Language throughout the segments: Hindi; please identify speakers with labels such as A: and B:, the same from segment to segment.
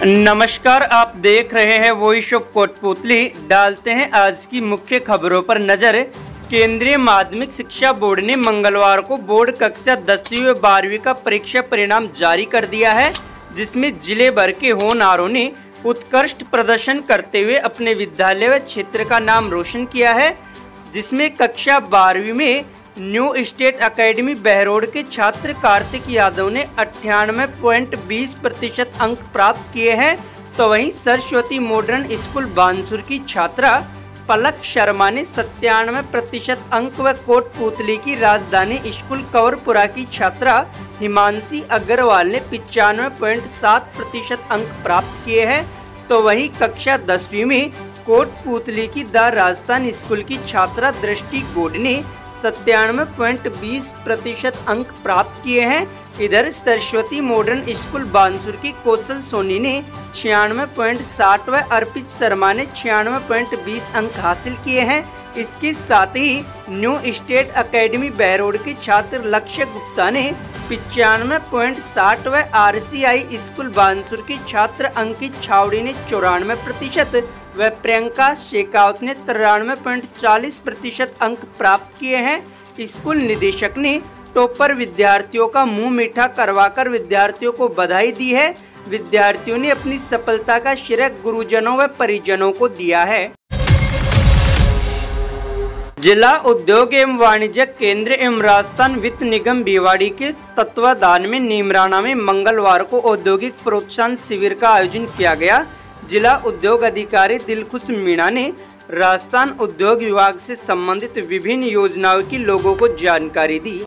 A: नमस्कार, आप देख रहे हैं वॉइस ऑफ कोटपुतली। डालते हैं आज की मुख्य खबरों पर नजर। केंद्रीय माध्यमिक शिक्षा बोर्ड ने मंगलवार को बोर्ड कक्षा 10वीं व 12वीं का परीक्षा परिणाम जारी कर दिया है, जिसमें जिले भर के होनहारों ने उत्कृष्ट प्रदर्शन करते हुए अपने विद्यालय व क्षेत्र का नाम रोशन किया है। जिसमें कक्षा 12वीं में न्यू स्टेट एकेडमी बहरोड के छात्र कार्तिक यादव ने 98.20% अंक प्राप्त किए हैं, तो वहीं सरस्वती मॉडर्न स्कूल बानसूर की छात्रा पलक शर्मा ने 97% अंक व कोटपुतली की राजधानी स्कूल कंवरपुरा की छात्रा हिमांशी अग्रवाल ने 95.7% अंक प्राप्त किए हैं, तो वहीं कक्षा 10वीं में कोटपुतली की द राजस्थान स्कूल की छात्रा दृष्टि गोड ने 97.20% अंक प्राप्त किए हैं। इधर सरस्वती मॉडर्न स्कूल बानसूर की कौशल सोनी ने 96.60 व अर्पित शर्मा ने 96.20 अंक हासिल किए हैं। इसके साथ ही न्यू स्टेट एकेडमी बहरोड के छात्र लक्ष्य गुप्ता ने 95.60 व RCI स्कूल बानसूर की छात्र अंकित छावड़ी ने 94% व प्रियंका शेखावत ने 93.40% अंक प्राप्त किए हैं। स्कूल निदेशक ने टॉपर विद्यार्थियों का मुंह मीठा करवाकर विद्यार्थियों को बधाई दी है। विद्यार्थियों ने अपनी सफलता का श्रेय गुरुजनों व परिजनों को दिया है। जिला उद्योग एवं वाणिज्य केंद्र एवं राजस्थान वित्त निगम भिवाड़ी के तत्वाधान में नीमराना में मंगलवार को औद्योगिक प्रोत्साहन शिविर का आयोजन किया गया। जिला उद्योग अधिकारी दिलखुश मीणा ने राजस्थान उद्योग विभाग से संबंधित विभिन्न योजनाओं की लोगों को जानकारी दी।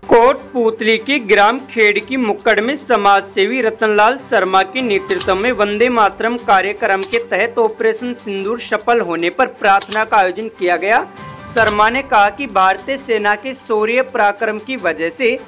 A: कोटपुतली की ग्राम खेड़ की मुक्कड़ में समाज सेवी रतनलाल शर्मा के नेतृत्व में वंदे मातरम कार्यक्रम के तहत ऑपरेशन सिंदूर सफल होने पर प्रार्थना का आयोजन किया गया। शर्मा ने कहा कि भारतीय सेना के शौर्य पराक्रम की वजह से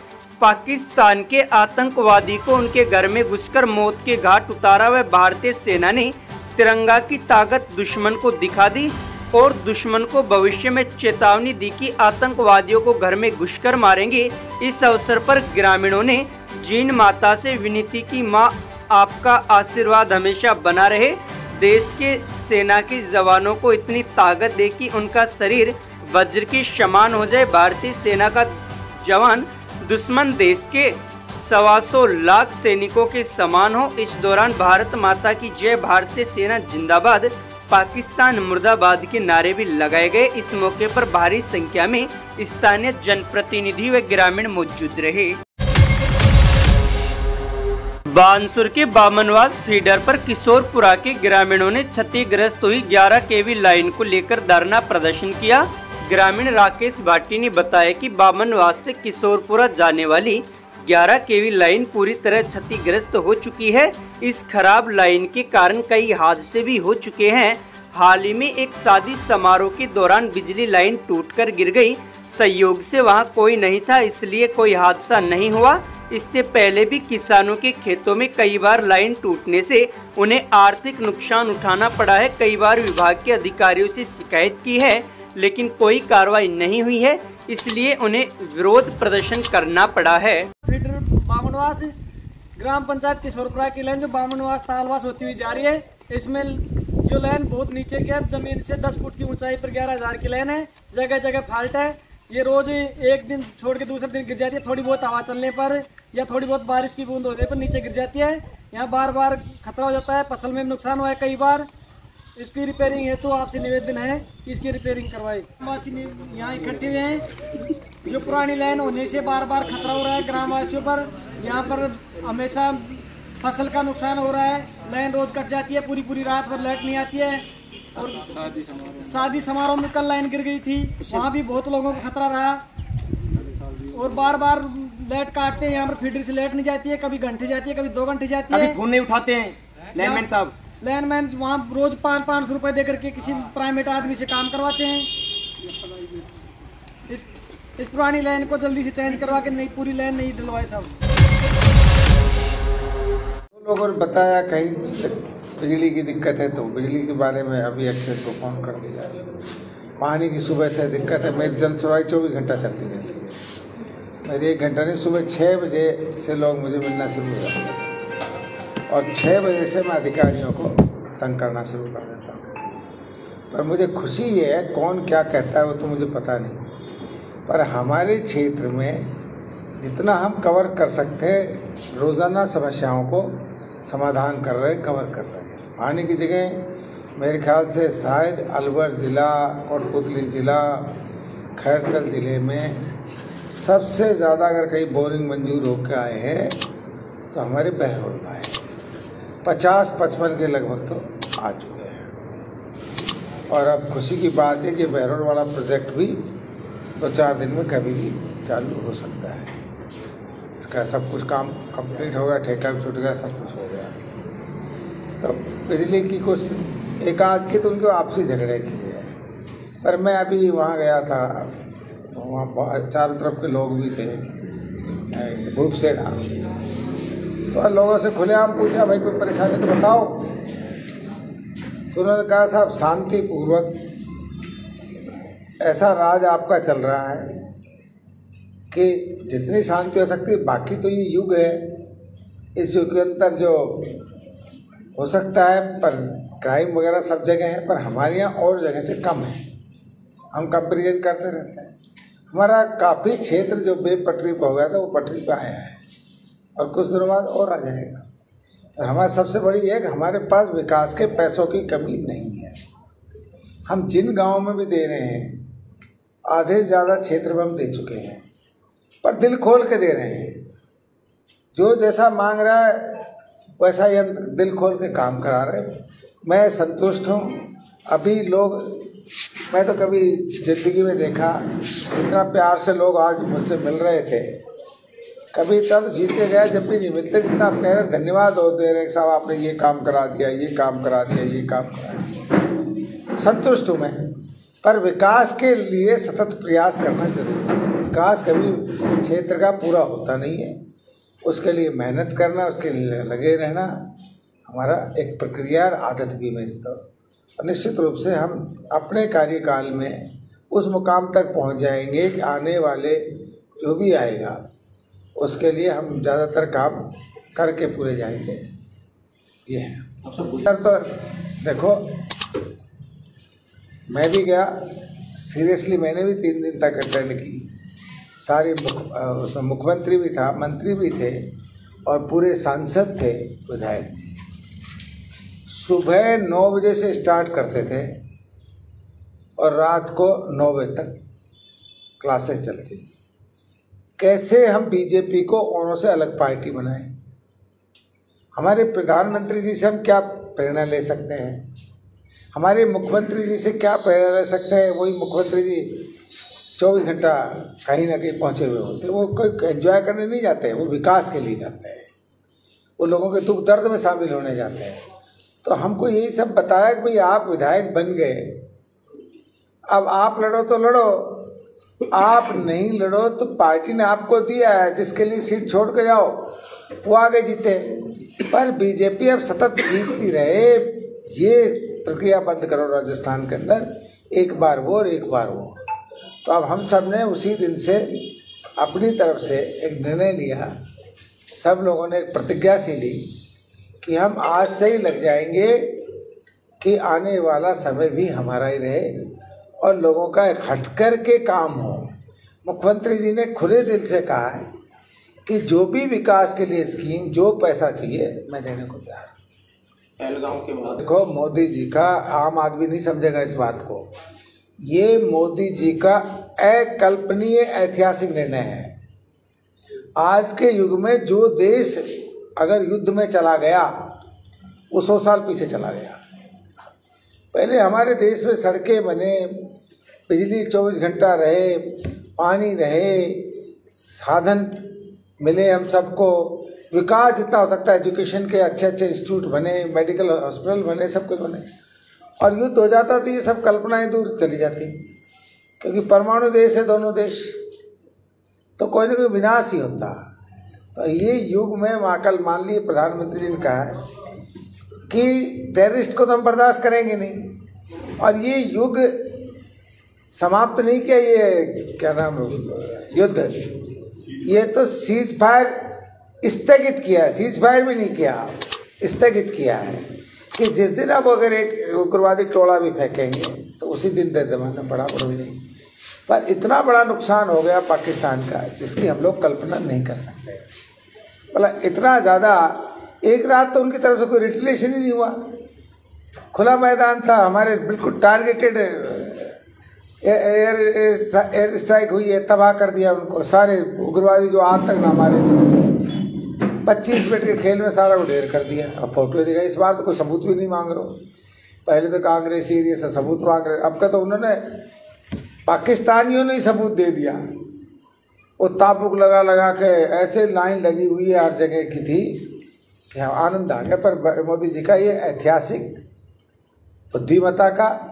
A: पाकिस्तान के आतंकवादी को उनके घर में घुसकर मौत के घाट उतारा व भारतीय सेना ने तिरंगा की ताकत दुश्मन को दिखा दी और दुश्मन को भविष्य में चेतावनी दी कि आतंकवादियों को घर में घुसकर मारेंगे। इस अवसर पर ग्रामीणों ने जीन माता से विनती की, माँ आपका आशीर्वाद हमेशा बना रहे, देश के सेना के जवानों को इतनी ताकत दे कि उनका शरीर वज्र के समान हो जाए। भारतीय सेना का जवान दुश्मन देश के 125 लाख सैनिकों के समान हो। इस दौरान भारत माता की जय, भारतीय सेना जिंदाबाद, पाकिस्तान मुर्दाबाद के नारे भी लगाए गए। इस मौके पर भारी संख्या में स्थानीय जनप्रतिनिधि व ग्रामीण मौजूद रहे। बानसूर के बामनवास फीडर पर किशोरपुरा के ग्रामीणों ने क्षतिग्रस्त हुई 11 kV लाइन को लेकर धरना प्रदर्शन किया। ग्रामीण राकेश भाटी ने बताया कि बामनवास से किशोरपुरा जाने वाली 11 kV लाइन पूरी तरह क्षतिग्रस्त हो चुकी है। इस खराब लाइन के कारण कई हादसे भी हो चुके हैं। हाल ही में एक शादी समारोह के दौरान बिजली लाइन टूटकर गिर गई। संयोग से वहां कोई नहीं था, इसलिए कोई हादसा नहीं हुआ। इससे पहले भी किसानों के खेतों में कई बार लाइन टूटने से उन्हें आर्थिक नुकसान उठाना पड़ा है। कई बार विभाग के अधिकारियों से शिकायत की है, लेकिन कोई कार्रवाई नहीं हुई है, इसलिए उन्हें विरोध प्रदर्शन करना पड़ा है।
B: फीडर बामनवास ग्राम पंचायत किशोरपुरा की लाइन जो बामनवास तालवास होती हुई जा रही है, इसमें जो लाइन बहुत नीचे की है, जमीन से 10 फुट की ऊंचाई पर 11,000 की लाइन है। जगह जगह फॉल्ट है। ये रोज एक दिन छोड़ के दूसरे दिन गिर जाती है। थोड़ी बहुत हवा चलने पर या थोड़ी बहुत बारिश की बूंद होने पर नीचे गिर जाती है। यहाँ बार बार खतरा हो जाता है, फसल में नुकसान हुआ है कई बार। इसकी रिपेयरिंग है तो आपसे निवेदन है कि इसकी रिपेयरिंग करवाए। वासी यहाँ इकट्ठे हुए हैं। जो पुरानी लाइन होने से बार बार खतरा हो रहा है ग्रामवासियों पर। यहाँ पर हमेशा फसल का नुकसान हो रहा है। लाइन रोज कट जाती है, पूरी पूरी रात भर लाइट नहीं आती है। और शादी समारोह में कल लाइन गिर गई थी, वहाँ भी बहुत लोगों को खतरा रहा। और बार बार लाइट काटते हैं। यहाँ पर फीडर से लाइट नहीं जाती है, कभी घंटे जाती है, कभी 2 घंटे जाती है।
C: फोन नहीं उठाते हैं लाइनमैन साहब।
B: लाइनमैन वहाँ रोज 500 रुपए दे करके किसी प्राइवेट आदमी से काम करवाते हैं। इस पुरानी लाइन को जल्दी से चेंज करवा के नई पूरी लाइन नहीं डलवाए साहब।
D: लोगों ने बताया कहीं बिजली की दिक्कत है, तो बिजली के बारे में अभी एक्सेस को फोन कर दिया। पानी की सुबह से दिक्कत है। मेरी जन सुनवाई 24 घंटा चलती रहती है। मेरी 1 घंटा नहीं, सुबह 6 बजे से लोग मुझे मिलना शुरू हो जाते हैं। और 6 बजे से मैं अधिकारियों को तंग करना शुरू कर देता हूँ। पर मुझे खुशी ये है, कौन क्या कहता है वो तो मुझे पता नहीं, पर हमारे क्षेत्र में जितना हम कवर कर सकते हैं रोज़ाना समस्याओं को समाधान कर रहे हैं, कवर कर रहे हैं। पानी की जगह मेरे ख्याल से शायद अलवर ज़िला, कोटपुतली ज़िला, खैरतल ज़िले में सबसे ज़्यादा अगर कहीं बोरिंग मंजूर होकर आए हैं तो हमारे बहरोड में आए, 50-55 के लगभग तो आ चुके हैं। और अब खुशी की बात है कि बहरोड वाला प्रोजेक्ट भी 2-4 दिन में कभी भी चालू हो सकता है। इसका सब कुछ काम कंप्लीट हो गया, ठेका भी छूट गया, सब कुछ हो गया। तो बिजली की कुछ एक आध की तो उनके आपसी झगड़े किए हैं, पर मैं अभी वहाँ गया था, वहाँ चारों तरफ के लोग भी थे, धूप से डाल, तो लोगों से खुलेआम पूछा भाई कोई परेशानी तो बताओ। तो उन्होंने कहा साहब शांतिपूर्वक ऐसा राज आपका चल रहा है कि जितनी शांति हो सकती है, बाकी तो ये युग है, इस युग के अंदर जो हो सकता है, पर क्राइम वगैरह सब जगह है, पर हमारे यहाँ और जगह से कम है। हम कंपेरिजन करते रहते हैं। हमारा काफ़ी क्षेत्र जो बेपटरी पर हो गया था वो पटरी पर आया है और कुछ दिनों बाद और आ जाएगा। और हमारी सबसे बड़ी ये है कि हमारे पास विकास के पैसों की कमी नहीं है। हम जिन गाँव में भी दे रहे हैं, आधे से ज़्यादा क्षेत्र में हम दे चुके हैं, पर दिल खोल के दे रहे हैं। जो जैसा मांग रहा है वैसा ही हम दिल खोल के काम करा रहे हैं। मैं संतुष्ट हूँ। अभी लोग, मैं तो कभी ज़िंदगी में देखा इतना प्यार से लोग आज मुझसे मिल रहे थे, कभी तब जीते गए जब भी नहीं मिलते जितना कह रहे धन्यवाद हो दे रहे साहब आपने ये काम करा दिया, ये काम करा दिया, ये काम करा दिया। संतुष्ट हूँ मैं, पर विकास के लिए सतत प्रयास करना जरूरी है। विकास कभी क्षेत्र का पूरा होता नहीं है, उसके लिए मेहनत करना, उसके लिए लगे रहना हमारा एक प्रक्रिया और आदत भी मेरी। तो निश्चित रूप से हम अपने कार्यकाल में उस मुकाम तक पहुंच जाएंगे कि आने वाले जो भी आएगा उसके लिए हम ज़्यादातर काम करके पूरे जाएंगे। ये है सर। तो देखो मैं भी गया, सीरियसली मैंने भी 3 दिन तक अटेंड की। सारे उसमें मुख्यमंत्री भी था, मंत्री भी थे और पूरे सांसद थे, विधायक थे। सुबह 9 बजे से स्टार्ट करते थे और रात को 9 बजे तक क्लासेस चलती। कैसे हम बीजेपी को औरों से अलग पार्टी बनाएं? हमारे प्रधानमंत्री जी से हम क्या प्रेरणा ले सकते हैं? हमारे मुख्यमंत्री जी से क्या प्रेरणा ले सकते हैं? वही मुख्यमंत्री जी 24 घंटा कहीं ना कहीं पहुंचे हुए होते हैं। वो कोई एंजॉय करने नहीं जाते हैं, वो विकास के लिए जाते हैं, वो लोगों के दुख दर्द में शामिल होने जाते हैं। तो हमको यही सब बताया कि भाई आप विधायक बन गए, अब आप लड़ो तो लड़ो, आप नहीं लड़ो तो पार्टी ने आपको दिया है जिसके लिए सीट छोड़ के जाओ, वो आगे जीते। पर बीजेपी अब सतत जीतती रहे, ये प्रक्रिया बंद करो राजस्थान के अंदर, एक बार वो और एक बार वो। तो अब हम सब ने उसी दिन से अपनी तरफ से एक निर्णय लिया, सब लोगों ने एक प्रतिज्ञा सी ली कि हम आज से ही लग जाएंगे कि आने वाला समय भी हमारा ही रहे और लोगों का एक हटकर के काम हो। मुख्यमंत्री जी ने खुले दिल से कहा है कि जो भी विकास के लिए स्कीम, जो पैसा चाहिए मैं देने को तैयार हूँ।
C: पहलगाम के बाद
D: देखो मोदी जी का, आम आदमी नहीं समझेगा इस बात को, ये मोदी जी का अकल्पनीय ऐतिहासिक निर्णय है। आज के युग में जो देश अगर युद्ध में चला गया वो 100 साल पीछे चला गया। पहले हमारे देश में सड़कें बने, बिजली 24 घंटा रहे, पानी रहे, साधन मिले हम सबको, विकास जितना हो सकता है, एजुकेशन के अच्छे अच्छे इंस्टीट्यूट बने, मेडिकल हॉस्पिटल बने, सब कुछ बने। और युद्ध हो जाता तो ये सब कल्पनाएं दूर चली जाती, क्योंकि परमाणु देश है दोनों देश, तो कोई ना कोई विनाश ही होता। तो ये युग में कल मान लिए प्रधानमंत्री जी ने कहा है कि टेररिस्ट को तो हम बर्दाश्त करेंगे नहीं, और ये युग समाप्त नहीं किया, ये क्या नाम युद्ध, ये तो सीज फायर स्थगित किया, सीज फायर भी नहीं किया, स्थगित किया है कि जिस दिन अब अगर एक उग्रवादी टोला भी फेंकेंगे तो उसी दिन दे दमाना बड़ा हो जाएगी। पर इतना बड़ा नुकसान हो गया पाकिस्तान का जिसकी हम लोग कल्पना नहीं कर सकते। मतलब इतना ज़्यादा, एक रात तो उनकी तरफ से कोई रिटेलिएशन ही नहीं हुआ, खुला मैदान था, हमारे बिल्कुल टारगेटेड एयर स्ट्राइक हुई है, तबाह कर दिया उनको। सारे उग्रवादी जो आज तक ना मारे थे 25 मिनट के खेल में सारा को ढेर कर दिया। अब फोटो दिखा, इस बार तो कोई सबूत भी नहीं मांग रहे। पहले तो कांग्रेसी ये सब सबूत मांग रहे, अब का तो उन्होंने पाकिस्तानियों ने ही सबूत दे दिया। वो ताबुक लगा लगा के ऐसे लाइन लगी हुई है हर जगह की थी कि आनंद आ गया। पर मोदी जी का ये ऐतिहासिक बुद्धिमत्ता का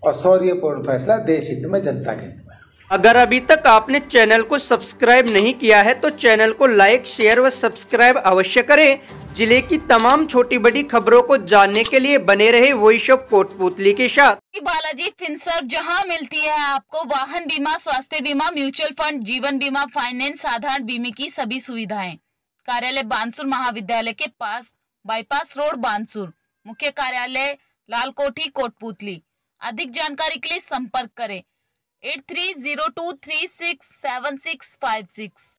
D: और शौर्यपूर्ण फैसला देश हित में, जनता के हित में।
A: अगर अभी तक आपने चैनल को सब्सक्राइब नहीं किया है तो चैनल को लाइक, शेयर व सब्सक्राइब अवश्य करें। जिले की तमाम छोटी बड़ी खबरों को जानने के लिए बने रहे वॉइस ऑफ कोटपुतली के साथ।
E: बालाजी फिनसर्व, जहां मिलती है आपको वाहन बीमा, स्वास्थ्य बीमा, म्यूचुअल फंड, जीवन बीमा, फाइनेंस, साधारण बीमे की सभी सुविधाएं। कार्यालय बानसूर महाविद्यालय के पास, बाईपास रोड बानसूर। मुख्य कार्यालय लालकोठी कोटपुतली। अधिक जानकारी के लिए संपर्क करें 8302367656।